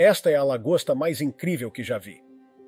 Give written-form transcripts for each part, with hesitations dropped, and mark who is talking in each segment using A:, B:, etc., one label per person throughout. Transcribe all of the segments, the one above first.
A: Esta é a lagosta mais incrível que já vi.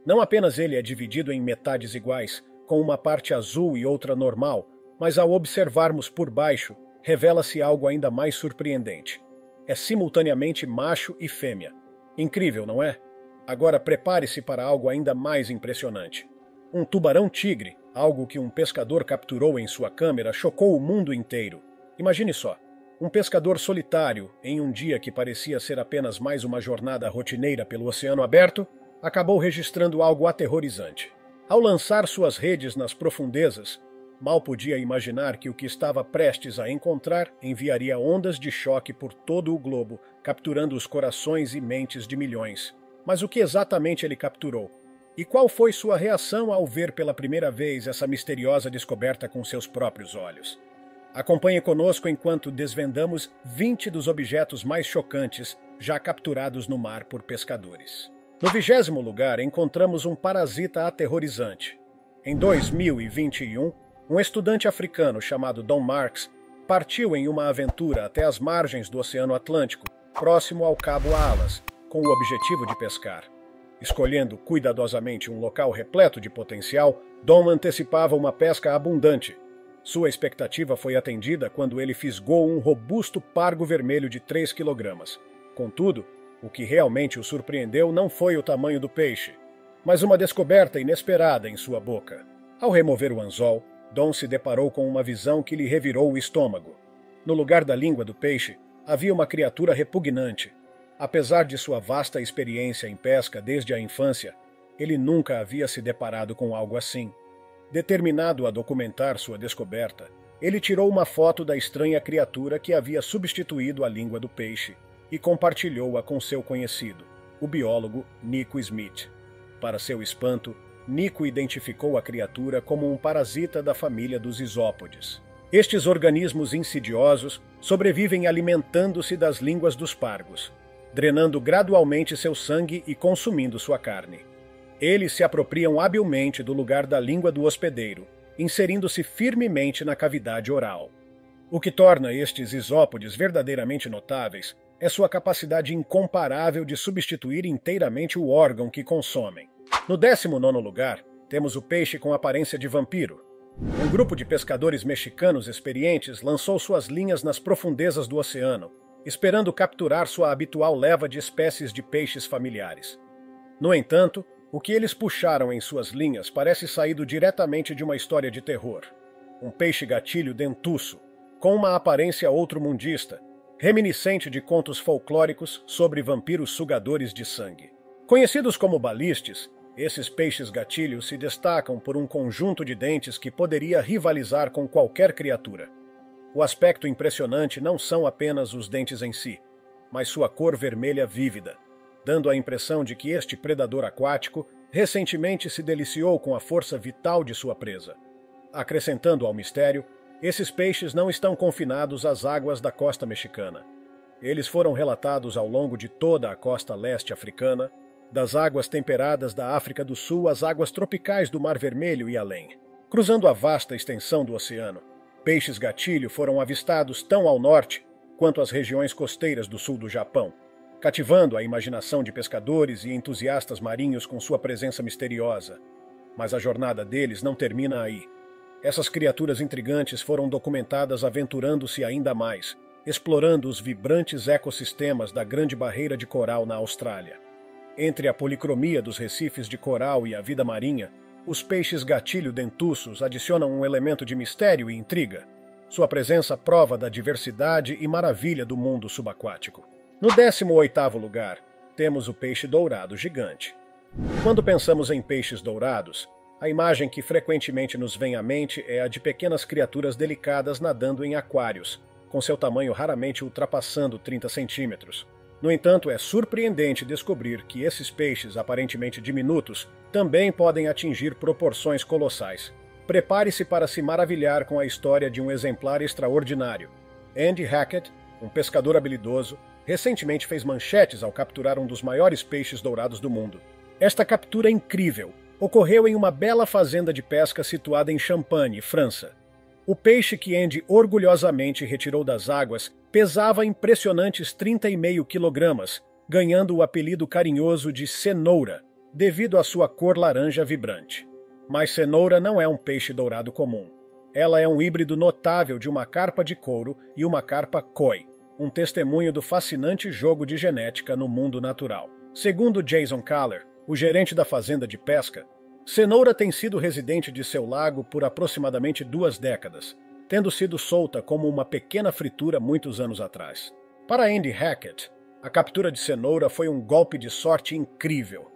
A: Não apenas ele é dividido em metades iguais, com uma parte azul e outra normal, mas ao observarmos por baixo, revela-se algo ainda mais surpreendente. É simultaneamente macho e fêmea. Incrível, não é? Agora prepare-se para algo ainda mais impressionante. Um tubarão-tigre, algo que um pescador capturou em sua câmera, chocou o mundo inteiro. Imagine só, um pescador solitário, em um dia que parecia ser apenas mais uma jornada rotineira pelo oceano aberto, acabou registrando algo aterrorizante. Ao lançar suas redes nas profundezas, mal podia imaginar que o que estava prestes a encontrar enviaria ondas de choque por todo o globo, capturando os corações e mentes de milhões. Mas o que exatamente ele capturou? E qual foi sua reação ao ver pela primeira vez essa misteriosa descoberta com seus próprios olhos? Acompanhe conosco enquanto desvendamos 20 dos objetos mais chocantes já capturados no mar por pescadores. No 20º lugar, encontramos um parasita aterrorizante. Em 2021, um estudante africano chamado Don Marks partiu em uma aventura até as margens do Oceano Atlântico, próximo ao Cabo Alas, com o objetivo de pescar. Escolhendo cuidadosamente um local repleto de potencial, Dom antecipava uma pesca abundante. Sua expectativa foi atendida quando ele fisgou um robusto pargo vermelho de 3 quilogramas. Contudo, o que realmente o surpreendeu não foi o tamanho do peixe, mas uma descoberta inesperada em sua boca. Ao remover o anzol, Dom se deparou com uma visão que lhe revirou o estômago. No lugar da língua do peixe, havia uma criatura repugnante. Apesar de sua vasta experiência em pesca desde a infância, ele nunca havia se deparado com algo assim. Determinado a documentar sua descoberta, ele tirou uma foto da estranha criatura que havia substituído a língua do peixe e compartilhou-a com seu conhecido, o biólogo Nico Smith. Para seu espanto, Nico identificou a criatura como um parasita da família dos isópodes. Estes organismos insidiosos sobrevivem alimentando-se das línguas dos pargos, drenando gradualmente seu sangue e consumindo sua carne. Eles se apropriam habilmente do lugar da língua do hospedeiro, inserindo-se firmemente na cavidade oral. O que torna estes isópodes verdadeiramente notáveis é sua capacidade incomparável de substituir inteiramente o órgão que consomem. No 19º lugar, temos o peixe com aparência de vampiro. Um grupo de pescadores mexicanos experientes lançou suas linhas nas profundezas do oceano, esperando capturar sua habitual leva de espécies de peixes familiares. No entanto, o que eles puxaram em suas linhas parece saído diretamente de uma história de terror. Um peixe-gatilho dentuço, com uma aparência outromundista, reminiscente de contos folclóricos sobre vampiros sugadores de sangue. Conhecidos como balistes, esses peixes-gatilhos se destacam por um conjunto de dentes que poderia rivalizar com qualquer criatura. O aspecto impressionante não são apenas os dentes em si, mas sua cor vermelha vívida, dando a impressão de que este predador aquático recentemente se deliciou com a força vital de sua presa. Acrescentando ao mistério, esses peixes não estão confinados às águas da costa mexicana. Eles foram relatados ao longo de toda a costa leste africana, das águas temperadas da África do Sul às águas tropicais do Mar Vermelho e além. Cruzando a vasta extensão do oceano, peixes-gatilho foram avistados tão ao norte quanto as regiões costeiras do sul do Japão, cativando a imaginação de pescadores e entusiastas marinhos com sua presença misteriosa. Mas a jornada deles não termina aí. Essas criaturas intrigantes foram documentadas aventurando-se ainda mais, explorando os vibrantes ecossistemas da Grande Barreira de Coral na Austrália. Entre a policromia dos recifes de coral e a vida marinha, os peixes gatilho dentuços adicionam um elemento de mistério e intriga. Sua presença prova da diversidade e maravilha do mundo subaquático. No 18º lugar, temos o peixe dourado gigante. Quando pensamos em peixes dourados, a imagem que frequentemente nos vem à mente é a de pequenas criaturas delicadas nadando em aquários, com seu tamanho raramente ultrapassando 30 centímetros. No entanto, é surpreendente descobrir que esses peixes aparentemente diminutos também podem atingir proporções colossais. Prepare-se para se maravilhar com a história de um exemplar extraordinário. Andy Hackett, um pescador habilidoso, recentemente fez manchetes ao capturar um dos maiores peixes dourados do mundo. Esta captura incrível ocorreu em uma bela fazenda de pesca situada em Champagne, França. O peixe que Andy orgulhosamente retirou das águas pesava impressionantes 30,5 quilogramas, ganhando o apelido carinhoso de cenoura, devido à sua cor laranja vibrante. Mas cenoura não é um peixe dourado comum. Ela é um híbrido notável de uma carpa de couro e uma carpa koi, um testemunho do fascinante jogo de genética no mundo natural. Segundo Jason Kaller, o gerente da fazenda de pesca, cenoura tem sido residente de seu lago por aproximadamente 2 décadas, tendo sido solta como uma pequena fritura muitos anos atrás. Para Andy Hackett, a captura de cenoura foi um golpe de sorte incrível.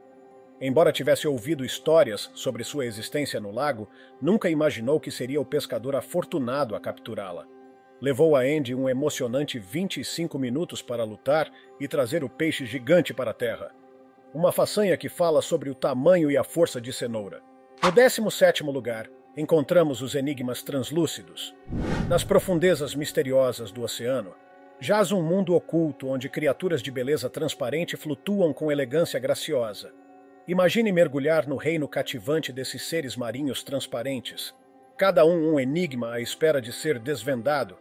A: Embora tivesse ouvido histórias sobre sua existência no lago, nunca imaginou que seria o pescador afortunado a capturá-la. Levou a Andy um emocionante 25 minutos para lutar e trazer o peixe gigante para a terra. Uma façanha que fala sobre o tamanho e a força de cenoura. No 17º lugar, encontramos os enigmas translúcidos. Nas profundezas misteriosas do oceano, jaz um mundo oculto onde criaturas de beleza transparente flutuam com elegância graciosa. Imagine mergulhar no reino cativante desses seres marinhos transparentes, cada um enigma à espera de ser desvendado,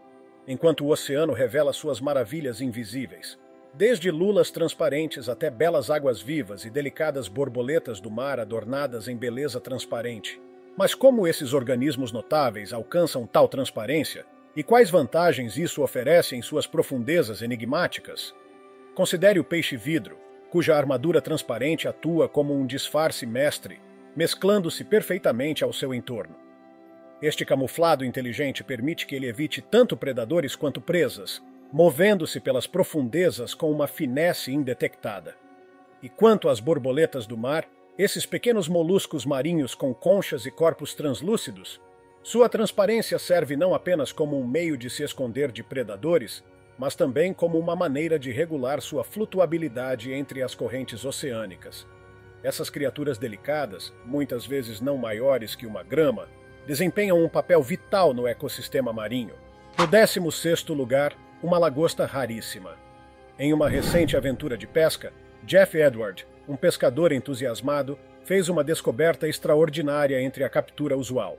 A: enquanto o oceano revela suas maravilhas invisíveis. Desde lulas transparentes até belas águas vivas e delicadas borboletas do mar adornadas em beleza transparente. Mas como esses organismos notáveis alcançam tal transparência? E quais vantagens isso oferece em suas profundezas enigmáticas? Considere o peixe-vidro, cuja armadura transparente atua como um disfarce mestre, mesclando-se perfeitamente ao seu entorno. Este camuflado inteligente permite que ele evite tanto predadores quanto presas, movendo-se pelas profundezas com uma finesse indetectada. E quanto às borboletas do mar, esses pequenos moluscos marinhos com conchas e corpos translúcidos, sua transparência serve não apenas como um meio de se esconder de predadores, mas também como uma maneira de regular sua flutuabilidade entre as correntes oceânicas. Essas criaturas delicadas, muitas vezes não maiores que uma grama, desempenham um papel vital no ecossistema marinho. No 16º lugar, uma lagosta raríssima. Em uma recente aventura de pesca, Jeff Edward, um pescador entusiasmado, fez uma descoberta extraordinária entre a captura usual.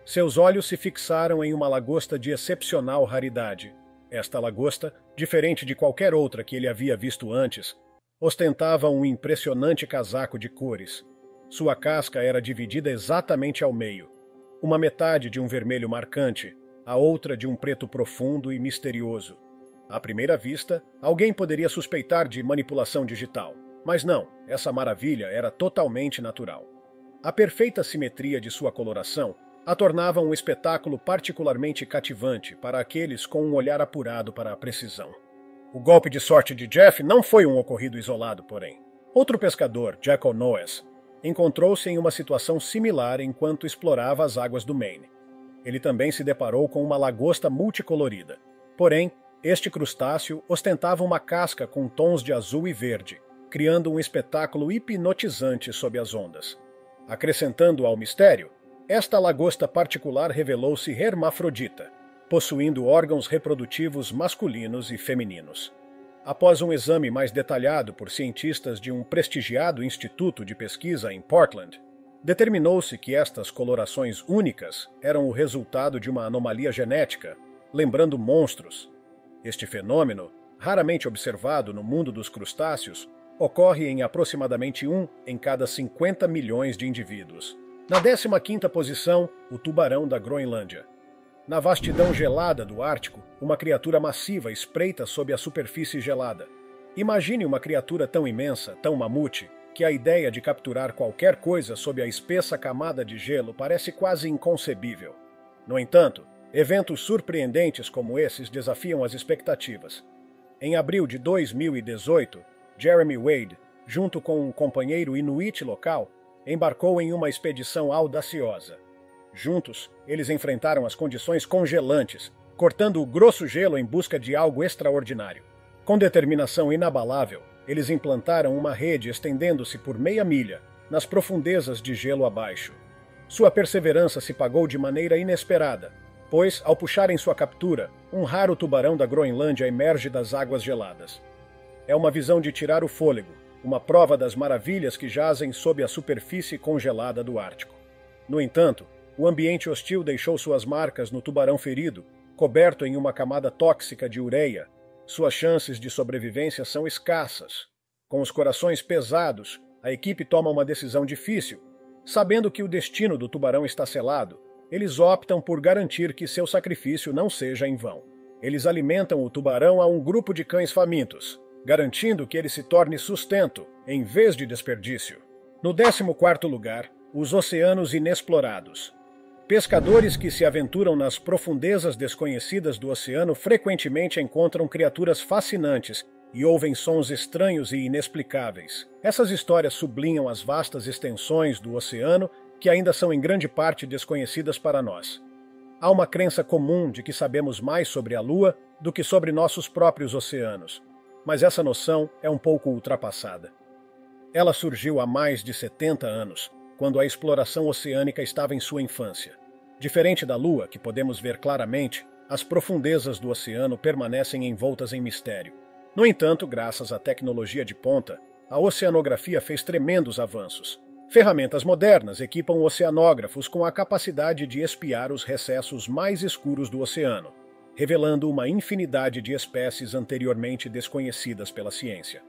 A: Seus olhos se fixaram em uma lagosta de excepcional raridade. Esta lagosta, diferente de qualquer outra que ele havia visto antes, ostentava um impressionante casaco de cores. Sua casca era dividida exatamente ao meio. Uma metade de um vermelho marcante, a outra de um preto profundo e misterioso. À primeira vista, alguém poderia suspeitar de manipulação digital. Mas não, essa maravilha era totalmente natural. A perfeita simetria de sua coloração a tornava um espetáculo particularmente cativante para aqueles com um olhar apurado para a precisão. O golpe de sorte de Jeff não foi um ocorrido isolado, porém. Outro pescador, Jack O'Noes, encontrou-se em uma situação similar enquanto explorava as águas do Maine. Ele também se deparou com uma lagosta multicolorida. Porém, este crustáceo ostentava uma casca com tons de azul e verde, criando um espetáculo hipnotizante sob as ondas. Acrescentando ao mistério, esta lagosta particular revelou-se hermafrodita, possuindo órgãos reprodutivos masculinos e femininos. Após um exame mais detalhado por cientistas de um prestigiado instituto de pesquisa em Portland, determinou-se que estas colorações únicas eram o resultado de uma anomalia genética, lembrando monstros. Este fenômeno, raramente observado no mundo dos crustáceos, ocorre em aproximadamente 1 em cada 50 milhões de indivíduos. Na 15ª posição, o tubarão da Groenlândia. Na vastidão gelada do Ártico, uma criatura massiva espreita sob a superfície gelada. Imagine uma criatura tão imensa, tão mamute, que a ideia de capturar qualquer coisa sob a espessa camada de gelo parece quase inconcebível. No entanto, eventos surpreendentes como esses desafiam as expectativas. Em abril de 2018, Jeremy Wade, junto com um companheiro inuit local, embarcou em uma expedição audaciosa. Juntos, eles enfrentaram as condições congelantes, cortando o grosso gelo em busca de algo extraordinário. Com determinação inabalável, eles implantaram uma rede estendendo-se por meia milha, nas profundezas de gelo abaixo. Sua perseverança se pagou de maneira inesperada, pois, ao puxarem sua captura, um raro tubarão da Groenlândia emerge das águas geladas. É uma visão de tirar o fôlego, uma prova das maravilhas que jazem sob a superfície congelada do Ártico. No entanto, o ambiente hostil deixou suas marcas no tubarão ferido, coberto em uma camada tóxica de ureia. Suas chances de sobrevivência são escassas. Com os corações pesados, a equipe toma uma decisão difícil. Sabendo que o destino do tubarão está selado, eles optam por garantir que seu sacrifício não seja em vão. Eles alimentam o tubarão a um grupo de cães famintos, garantindo que ele se torne sustento, em vez de desperdício. No 14º lugar, os oceanos inexplorados. Pescadores que se aventuram nas profundezas desconhecidas do oceano frequentemente encontram criaturas fascinantes e ouvem sons estranhos e inexplicáveis. Essas histórias sublinham as vastas extensões do oceano que ainda são em grande parte desconhecidas para nós. Há uma crença comum de que sabemos mais sobre a Lua do que sobre nossos próprios oceanos, mas essa noção é um pouco ultrapassada. Ela surgiu há mais de 70 anos, quando a exploração oceânica estava em sua infância. Diferente da Lua, que podemos ver claramente, as profundezas do oceano permanecem envoltas em mistério. No entanto, graças à tecnologia de ponta, a oceanografia fez tremendos avanços. Ferramentas modernas equipam oceanógrafos com a capacidade de espiar os recessos mais escuros do oceano, revelando uma infinidade de espécies anteriormente desconhecidas pela ciência.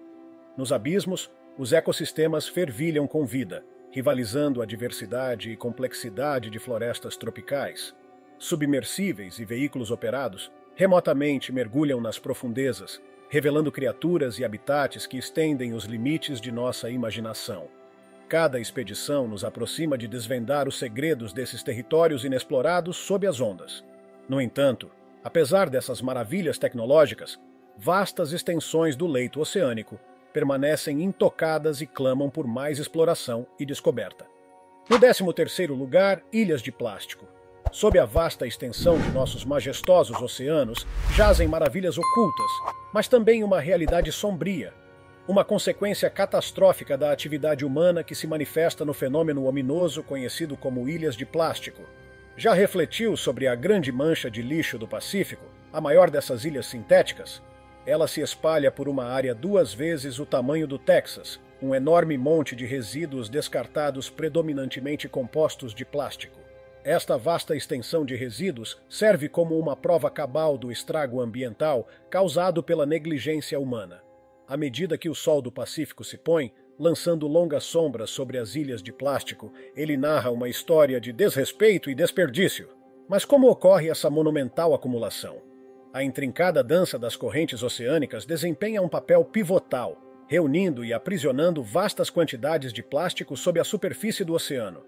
A: Nos abismos, os ecossistemas fervilham com vida, rivalizando a diversidade e complexidade de florestas tropicais. Submersíveis e veículos operados remotamente mergulham nas profundezas, revelando criaturas e habitats que estendem os limites de nossa imaginação. Cada expedição nos aproxima de desvendar os segredos desses territórios inexplorados sob as ondas. No entanto, apesar dessas maravilhas tecnológicas, vastas extensões do leito oceânico permanecem intocadas e clamam por mais exploração e descoberta. No 13º lugar, ilhas de plástico. Sob a vasta extensão de nossos majestosos oceanos, jazem maravilhas ocultas, mas também uma realidade sombria, uma consequência catastrófica da atividade humana que se manifesta no fenômeno ominoso conhecido como ilhas de plástico. Já refletiu sobre a grande mancha de lixo do Pacífico, a maior dessas ilhas sintéticas? Ela se espalha por uma área 2 vezes o tamanho do Texas, um enorme monte de resíduos descartados predominantemente compostos de plástico. Esta vasta extensão de resíduos serve como uma prova cabal do estrago ambiental causado pela negligência humana. À medida que o sol do Pacífico se põe, lançando longas sombras sobre as ilhas de plástico, ele narra uma história de desrespeito e desperdício. Mas como ocorre essa monumental acumulação? A intrincada dança das correntes oceânicas desempenha um papel pivotal, reunindo e aprisionando vastas quantidades de plástico sob a superfície do oceano.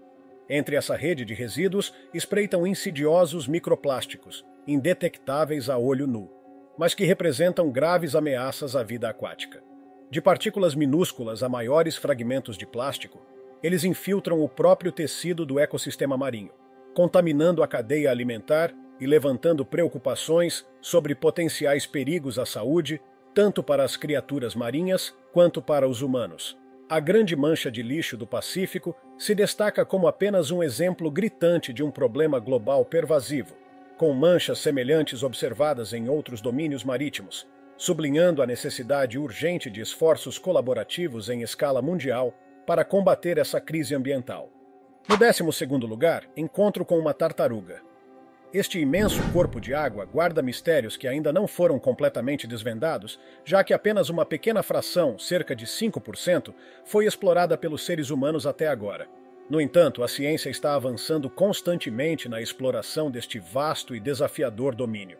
A: Entre essa rede de resíduos espreitam insidiosos microplásticos, indetectáveis a olho nu, mas que representam graves ameaças à vida aquática. De partículas minúsculas a maiores fragmentos de plástico, eles infiltram o próprio tecido do ecossistema marinho, contaminando a cadeia alimentar e levantando preocupações sobre potenciais perigos à saúde, tanto para as criaturas marinhas quanto para os humanos. A grande mancha de lixo do Pacífico se destaca como apenas um exemplo gritante de um problema global pervasivo, com manchas semelhantes observadas em outros domínios marítimos, sublinhando a necessidade urgente de esforços colaborativos em escala mundial para combater essa crise ambiental. No 12º lugar, encontro com uma tartaruga. Este imenso corpo de água guarda mistérios que ainda não foram completamente desvendados, já que apenas uma pequena fração, cerca de 5%, foi explorada pelos seres humanos até agora. No entanto, a ciência está avançando constantemente na exploração deste vasto e desafiador domínio.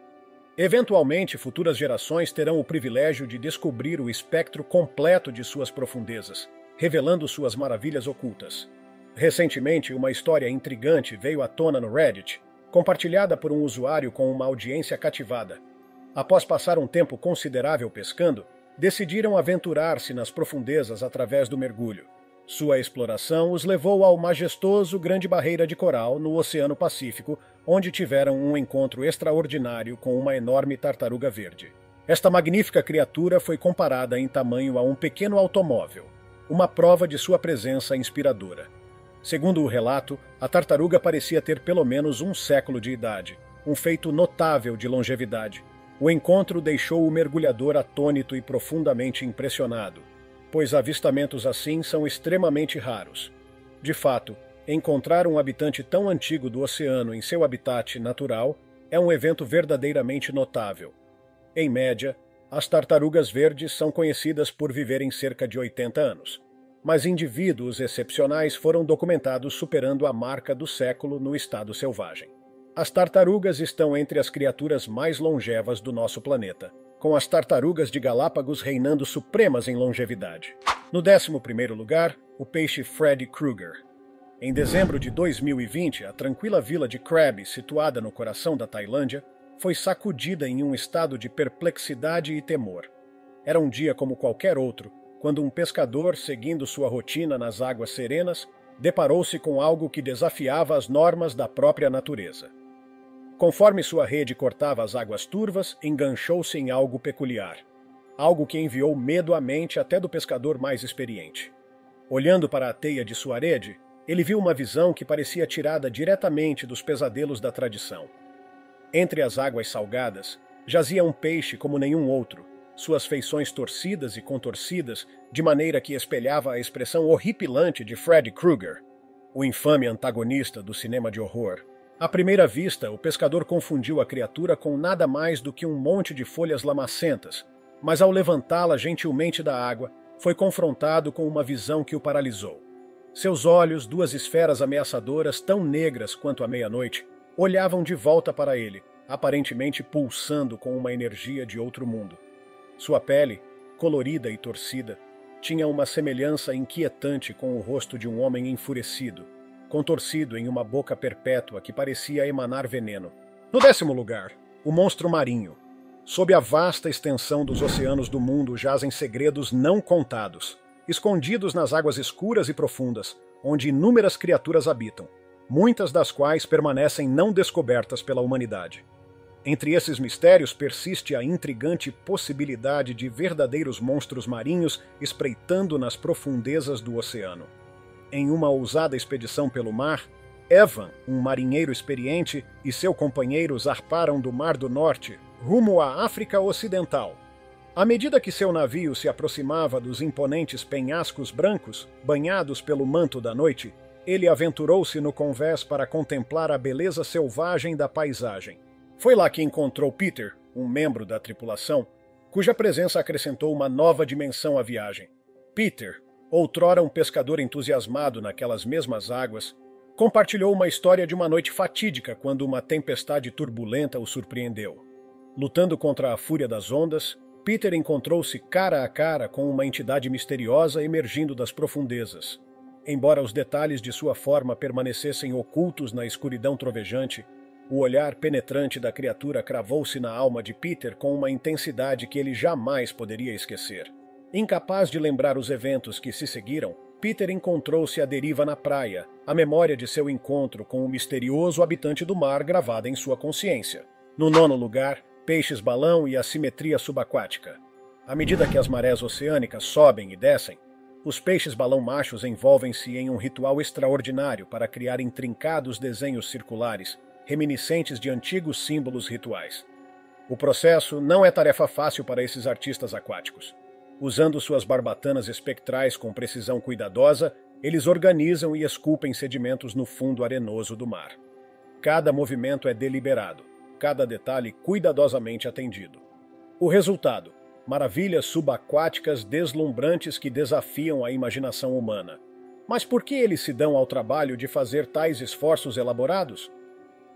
A: Eventualmente, futuras gerações terão o privilégio de descobrir o espectro completo de suas profundezas, revelando suas maravilhas ocultas. Recentemente, uma história intrigante veio à tona no Reddit, compartilhada por um usuário com uma audiência cativada. Após passar um tempo considerável pescando, decidiram aventurar-se nas profundezas através do mergulho. Sua exploração os levou ao majestoso Grande Barreira de Coral no Oceano Pacífico, onde tiveram um encontro extraordinário com uma enorme tartaruga verde. Esta magnífica criatura foi comparada em tamanho a um pequeno automóvel, uma prova de sua presença inspiradora. Segundo o relato, a tartaruga parecia ter pelo menos um século de idade, um feito notável de longevidade. O encontro deixou o mergulhador atônito e profundamente impressionado, pois avistamentos assim são extremamente raros. De fato, encontrar um habitante tão antigo do oceano em seu habitat natural é um evento verdadeiramente notável. Em média, As tartarugas verdes são conhecidas por viverem cerca de 80 anos, mas indivíduos excepcionais foram documentados superando a marca do século no estado selvagem. As tartarugas estão entre as criaturas mais longevas do nosso planeta, com as tartarugas de Galápagos reinando supremas em longevidade. No 11º lugar, o peixe Freddy Krueger. Em dezembro de 2020, a tranquila vila de Krabi, situada no coração da Tailândia, foi sacudida em um estado de perplexidade e temor. Era um dia como qualquer outro, quando um pescador, seguindo sua rotina nas águas serenas, deparou-se com algo que desafiava as normas da própria natureza. Conforme sua rede cortava as águas turvas, enganchou-se em algo peculiar. Algo que enviou medo à mente até do pescador mais experiente. Olhando para a teia de sua rede, ele viu uma visão que parecia tirada diretamente dos pesadelos da tradição. Entre as águas salgadas, jazia um peixe como nenhum outro, suas feições torcidas e contorcidas, de maneira que espelhava a expressão horripilante de Freddy Krueger, o infame antagonista do cinema de horror. À primeira vista, o pescador confundiu a criatura com nada mais do que um monte de folhas lamacentas, mas ao levantá-la gentilmente da água, foi confrontado com uma visão que o paralisou. Seus olhos, duas esferas ameaçadoras tão negras quanto a meia-noite, olhavam de volta para ele, aparentemente pulsando com uma energia de outro mundo. Sua pele, colorida e torcida, tinha uma semelhança inquietante com o rosto de um homem enfurecido, contorcido em uma boca perpétua que parecia emanar veneno. No 10º lugar, o monstro marinho. Sob a vasta extensão dos oceanos do mundo jazem segredos não contados, escondidos nas águas escuras e profundas, onde inúmeras criaturas habitam, muitas das quais permanecem não descobertas pela humanidade. Entre esses mistérios persiste a intrigante possibilidade de verdadeiros monstros marinhos espreitando nas profundezas do oceano. Em uma ousada expedição pelo mar, Evan, um marinheiro experiente, e seu companheiro zarparam do Mar do Norte rumo à África Ocidental. À medida que seu navio se aproximava dos imponentes penhascos brancos, banhados pelo manto da noite, ele aventurou-se no convés para contemplar a beleza selvagem da paisagem. Foi lá que encontrou Peter, um membro da tripulação, cuja presença acrescentou uma nova dimensão à viagem. Peter, outrora um pescador entusiasmado naquelas mesmas águas, compartilhou uma história de uma noite fatídica quando uma tempestade turbulenta o surpreendeu. Lutando contra a fúria das ondas, Peter encontrou-se cara a cara com uma entidade misteriosa emergindo das profundezas. Embora os detalhes de sua forma permanecessem ocultos na escuridão trovejante, o olhar penetrante da criatura cravou-se na alma de Peter com uma intensidade que ele jamais poderia esquecer. Incapaz de lembrar os eventos que se seguiram, Peter encontrou-se à deriva na praia, a memória de seu encontro com o misterioso habitante do mar gravada em sua consciência. No 9º lugar, peixes-balão e a simetria subaquática. À medida que as marés oceânicas sobem e descem, os peixes-balão machos envolvem-se em um ritual extraordinário para criar intrincados desenhos circulares, reminiscentes de antigos símbolos rituais. O processo não é tarefa fácil para esses artistas aquáticos. Usando suas barbatanas espectrais com precisão cuidadosa, eles organizam e esculpem sedimentos no fundo arenoso do mar. Cada movimento é deliberado, cada detalhe cuidadosamente atendido. O resultado: maravilhas subaquáticas deslumbrantes que desafiam a imaginação humana. Mas por que eles se dão ao trabalho de fazer tais esforços elaborados?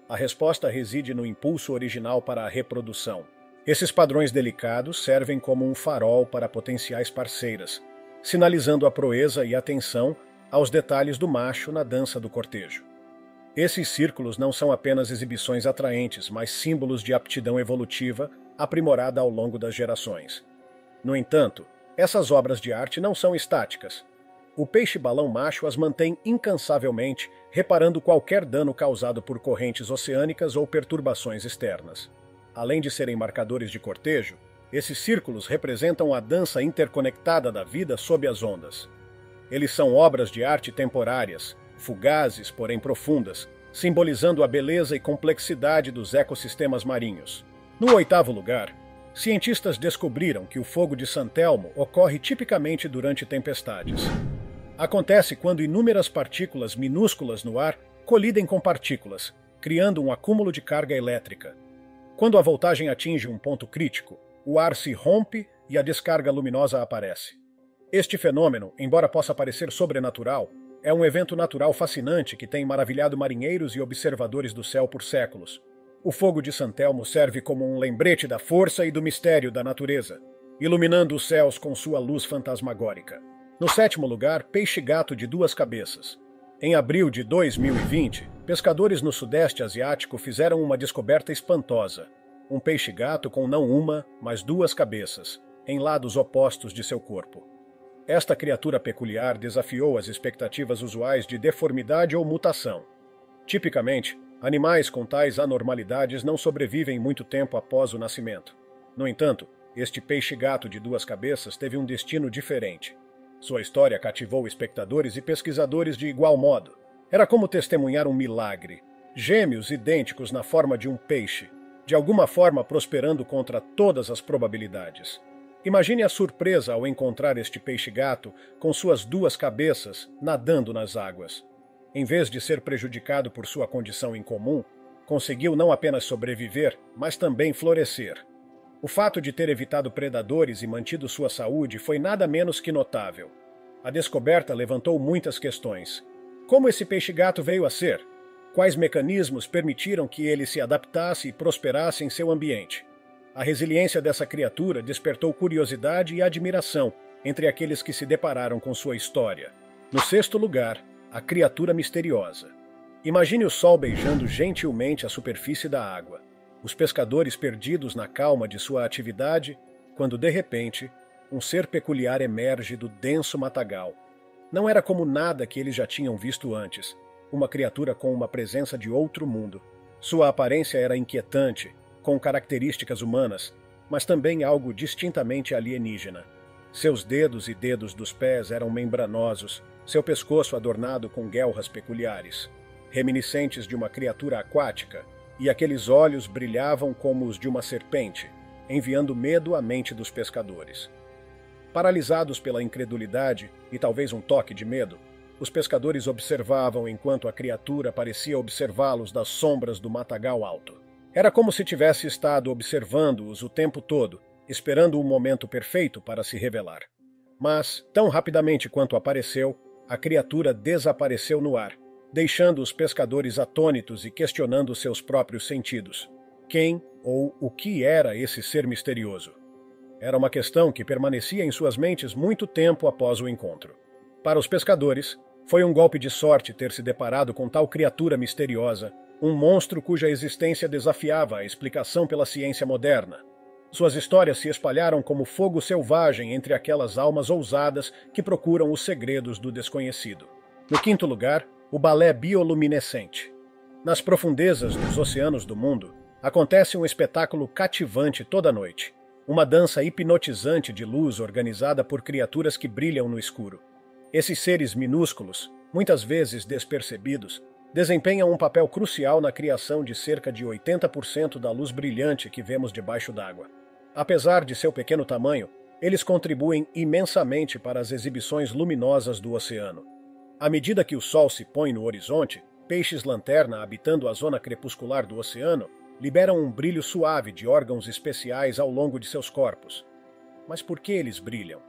A: A resposta reside no impulso original para a reprodução. Esses padrões delicados servem como um farol para potenciais parceiras, sinalizando a proeza e atenção aos detalhes do macho na dança do cortejo. Esses círculos não são apenas exibições atraentes, mas símbolos de aptidão evolutiva aprimorada ao longo das gerações. No entanto, essas obras de arte não são estáticas. O peixe-balão macho as mantém incansavelmente, reparando qualquer dano causado por correntes oceânicas ou perturbações externas. Além de serem marcadores de cortejo, esses círculos representam a dança interconectada da vida sob as ondas. Eles são obras de arte temporárias, fugazes, porém profundas, simbolizando a beleza e complexidade dos ecossistemas marinhos. No 8º lugar, cientistas descobriram que o fogo de San Telmo ocorre tipicamente durante tempestades. Acontece quando inúmeras partículas minúsculas no ar colidem com partículas, criando um acúmulo de carga elétrica. Quando a voltagem atinge um ponto crítico, o ar se rompe e a descarga luminosa aparece. Este fenômeno, embora possa parecer sobrenatural, é um evento natural fascinante que tem maravilhado marinheiros e observadores do céu por séculos. O fogo de San Telmo serve como um lembrete da força e do mistério da natureza, iluminando os céus com sua luz fantasmagórica. No sétimo lugar, peixe-gato de duas cabeças. Em abril de 2020, pescadores no Sudeste Asiático fizeram uma descoberta espantosa. Um peixe-gato com não uma, mas duas cabeças, em lados opostos de seu corpo. Esta criatura peculiar desafiou as expectativas usuais de deformidade ou mutação. Tipicamente, animais com tais anormalidades não sobrevivem muito tempo após o nascimento. No entanto, este peixe-gato de duas cabeças teve um destino diferente. Sua história cativou espectadores e pesquisadores de igual modo. Era como testemunhar um milagre. Gêmeos idênticos na forma de um peixe, de alguma forma prosperando contra todas as probabilidades. Imagine a surpresa ao encontrar este peixe-gato com suas duas cabeças nadando nas águas. Em vez de ser prejudicado por sua condição incomum, conseguiu não apenas sobreviver, mas também florescer. O fato de ter evitado predadores e mantido sua saúde foi nada menos que notável. A descoberta levantou muitas questões. Como esse peixe-gato veio a ser? Quais mecanismos permitiram que ele se adaptasse e prosperasse em seu ambiente? A resiliência dessa criatura despertou curiosidade e admiração entre aqueles que se depararam com sua história. No sexto lugar, a criatura misteriosa. Imagine o sol beijando gentilmente a superfície da água. Os pescadores perdidos na calma de sua atividade, quando de repente, um ser peculiar emerge do denso matagal. Não era como nada que eles já tinham visto antes, uma criatura com uma presença de outro mundo. Sua aparência era inquietante, com características humanas, mas também algo distintamente alienígena. Seus dedos e dedos dos pés eram membranosos, seu pescoço adornado com guelras peculiares, reminiscentes de uma criatura aquática, e aqueles olhos brilhavam como os de uma serpente, enviando medo à mente dos pescadores. Paralisados pela incredulidade e talvez um toque de medo, os pescadores observavam enquanto a criatura parecia observá-los das sombras do matagal alto. Era como se tivesse estado observando-os o tempo todo, esperando o momento perfeito para se revelar. Mas, tão rapidamente quanto apareceu, a criatura desapareceu no ar, deixando os pescadores atônitos e questionando seus próprios sentidos. Quem ou o que era esse ser misterioso? Era uma questão que permanecia em suas mentes muito tempo após o encontro. Para os pescadores, foi um golpe de sorte ter se deparado com tal criatura misteriosa, um monstro cuja existência desafiava a explicação pela ciência moderna. Suas histórias se espalharam como fogo selvagem entre aquelas almas ousadas que procuram os segredos do desconhecido. No quinto lugar, o balé bioluminescente. Nas profundezas dos oceanos do mundo, acontece um espetáculo cativante toda noite. Uma dança hipnotizante de luz organizada por criaturas que brilham no escuro. Esses seres minúsculos, muitas vezes despercebidos, desempenham um papel crucial na criação de cerca de 80% da luz brilhante que vemos debaixo d'água. Apesar de seu pequeno tamanho, eles contribuem imensamente para as exibições luminosas do oceano. À medida que o sol se põe no horizonte, peixes-lanterna habitando a zona crepuscular do oceano liberam um brilho suave de órgãos especiais ao longo de seus corpos. Mas por que eles brilham?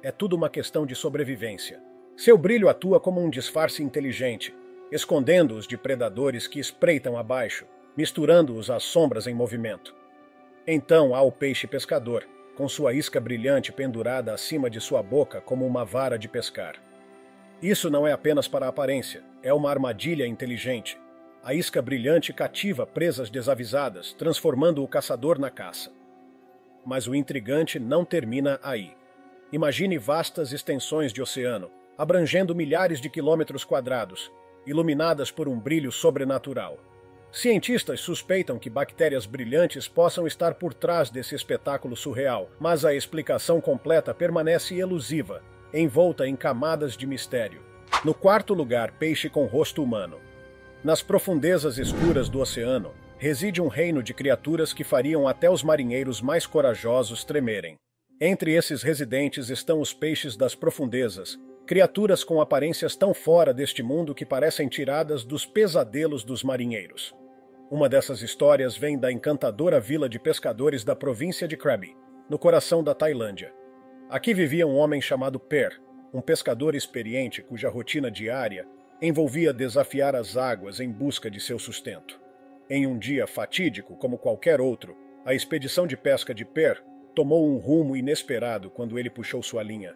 A: É tudo uma questão de sobrevivência. Seu brilho atua como um disfarce inteligente, escondendo-os de predadores que espreitam abaixo, misturando-os às sombras em movimento. Então há o peixe pescador, com sua isca brilhante pendurada acima de sua boca como uma vara de pescar. Isso não é apenas para a aparência, é uma armadilha inteligente. A isca brilhante cativa presas desavisadas, transformando o caçador na caça. Mas o intrigante não termina aí. Imagine vastas extensões de oceano, abrangendo milhares de quilômetros quadrados, iluminadas por um brilho sobrenatural. Cientistas suspeitam que bactérias brilhantes possam estar por trás desse espetáculo surreal, mas a explicação completa permanece elusiva, envolta em camadas de mistério. No quarto lugar, peixe com rosto humano. Nas profundezas escuras do oceano, reside um reino de criaturas que fariam até os marinheiros mais corajosos tremerem. Entre esses residentes estão os peixes das profundezas, criaturas com aparências tão fora deste mundo que parecem tiradas dos pesadelos dos marinheiros. Uma dessas histórias vem da encantadora vila de pescadores da província de Krabi, no coração da Tailândia. Aqui vivia um homem chamado Per, um pescador experiente cuja rotina diária envolvia desafiar as águas em busca de seu sustento. Em um dia fatídico como qualquer outro, a expedição de pesca de Per tomou um rumo inesperado quando ele puxou sua linha.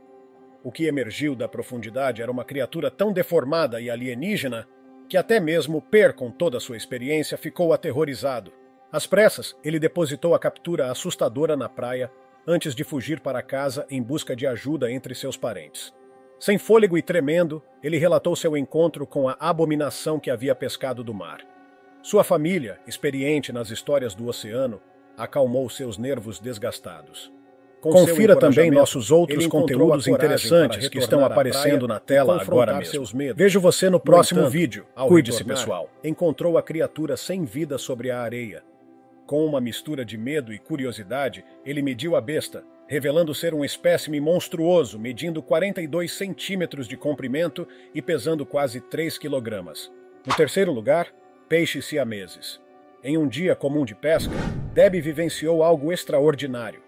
A: O que emergiu da profundidade era uma criatura tão deformada e alienígena que até mesmo Per, com toda a sua experiência, ficou aterrorizado. Às pressas, ele depositou a captura assustadora na praia antes de fugir para casa em busca de ajuda entre seus parentes. Sem fôlego e tremendo, ele relatou seu encontro com a abominação que havia pescado do mar. Sua família, experiente nas histórias do oceano, acalmou seus nervos desgastados. Confira também nossos outros conteúdos interessantes que estão aparecendo na tela agora mesmo. Vejo você no próximo vídeo. Cuide-se, pessoal. Encontrou a criatura sem vida sobre a areia. Com uma mistura de medo e curiosidade, ele mediu a besta, revelando ser um espécime monstruoso, medindo 42 centímetros de comprimento e pesando quase 3 quilogramas. No terceiro lugar, peixes siameses. Em um dia comum de pesca, Debbie vivenciou algo extraordinário.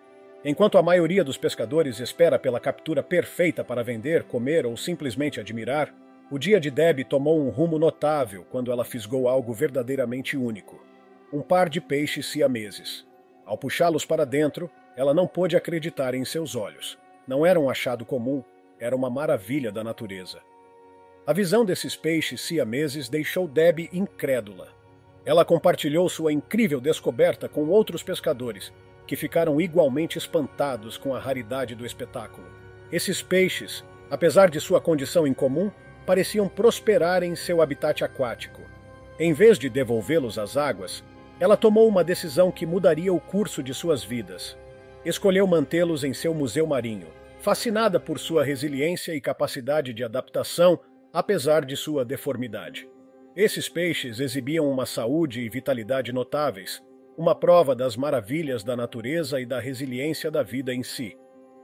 A: Enquanto a maioria dos pescadores espera pela captura perfeita para vender, comer ou simplesmente admirar, o dia de Debbie tomou um rumo notável quando ela fisgou algo verdadeiramente único. Um par de peixes siameses. Ao puxá-los para dentro, ela não pôde acreditar em seus olhos. Não era um achado comum, era uma maravilha da natureza. A visão desses peixes siameses deixou Debbie incrédula. Ela compartilhou sua incrível descoberta com outros pescadores, que ficaram igualmente espantados com a raridade do espetáculo. Esses peixes, apesar de sua condição incomum, pareciam prosperar em seu habitat aquático. Em vez de devolvê-los às águas, ela tomou uma decisão que mudaria o curso de suas vidas. Escolheu mantê-los em seu museu marinho, fascinada por sua resiliência e capacidade de adaptação, apesar de sua deformidade. Esses peixes exibiam uma saúde e vitalidade notáveis, uma prova das maravilhas da natureza e da resiliência da vida em si.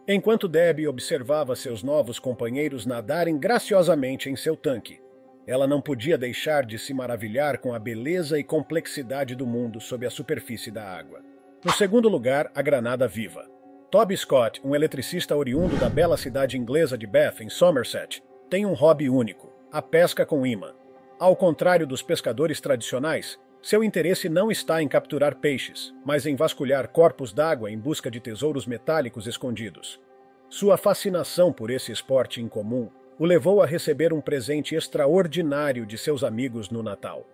A: Enquanto Debbie observava seus novos companheiros nadarem graciosamente em seu tanque, ela não podia deixar de se maravilhar com a beleza e complexidade do mundo sob a superfície da água. No segundo lugar, a granada viva. Toby Scott, um eletricista oriundo da bela cidade inglesa de Bath, em Somerset, tem um hobby único: a pesca com imã. Ao contrário dos pescadores tradicionais, seu interesse não está em capturar peixes, mas em vasculhar corpos d'água em busca de tesouros metálicos escondidos. Sua fascinação por esse esporte incomum o levou a receber um presente extraordinário de seus amigos no Natal.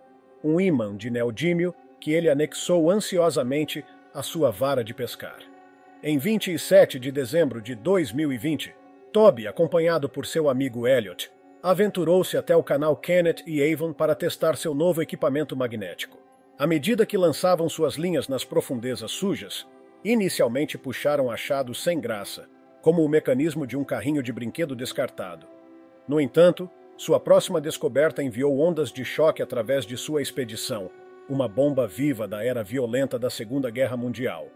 A: Um ímã de neodímio que ele anexou ansiosamente à sua vara de pescar. Em 27 de dezembro de 2020, Toby, acompanhado por seu amigo Elliot, aventurou-se até o canal Kenneth e Avon para testar seu novo equipamento magnético. À medida que lançavam suas linhas nas profundezas sujas, inicialmente puxaram achados sem graça, como o mecanismo de um carrinho de brinquedo descartado. No entanto, sua próxima descoberta enviou ondas de choque através de sua expedição, uma bomba viva da era violenta da Segunda Guerra Mundial.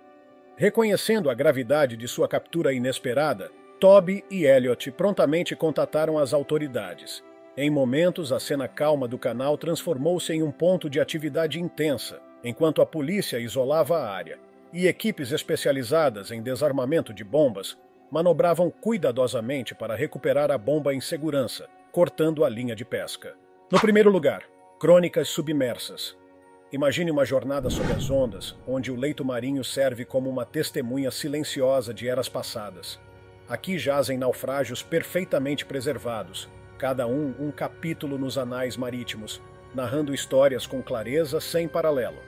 A: Reconhecendo a gravidade de sua captura inesperada, Toby e Elliot prontamente contataram as autoridades. Em momentos, a cena calma do canal transformou-se em um ponto de atividade intensa, enquanto a polícia isolava a área, e equipes especializadas em desarmamento de bombas manobravam cuidadosamente para recuperar a bomba em segurança, cortando a linha de pesca. No primeiro lugar, crônicas submersas. Imagine uma jornada sob as ondas, onde o leito marinho serve como uma testemunha silenciosa de eras passadas. Aqui jazem naufrágios perfeitamente preservados, cada um capítulo nos anais marítimos, narrando histórias com clareza sem paralelo.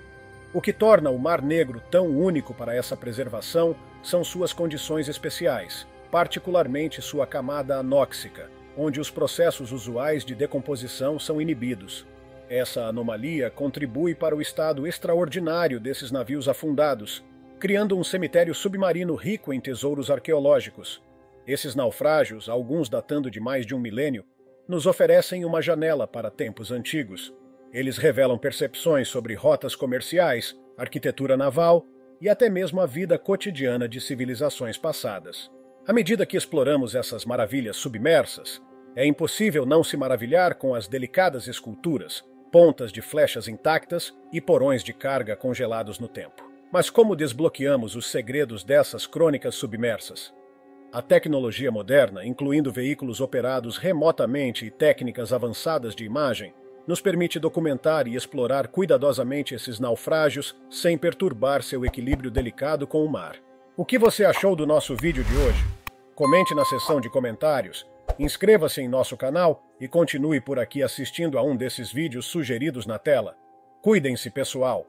A: O que torna o Mar Negro tão único para essa preservação são suas condições especiais, particularmente sua camada anóxica, onde os processos usuais de decomposição são inibidos. Essa anomalia contribui para o estado extraordinário desses navios afundados, criando um cemitério submarino rico em tesouros arqueológicos. Esses naufrágios, alguns datando de mais de um milênio, nos oferecem uma janela para tempos antigos. Eles revelam percepções sobre rotas comerciais, arquitetura naval e até mesmo a vida cotidiana de civilizações passadas. À medida que exploramos essas maravilhas submersas, é impossível não se maravilhar com as delicadas esculturas, pontas de flechas intactas e porões de carga congelados no tempo. Mas como desbloqueamos os segredos dessas crônicas submersas? A tecnologia moderna, incluindo veículos operados remotamente e técnicas avançadas de imagem, nos permite documentar e explorar cuidadosamente esses naufrágios sem perturbar seu equilíbrio delicado com o mar. O que você achou do nosso vídeo de hoje? Comente na seção de comentários, inscreva-se em nosso canal e continue por aqui assistindo a um desses vídeos sugeridos na tela. Cuidem-se, pessoal!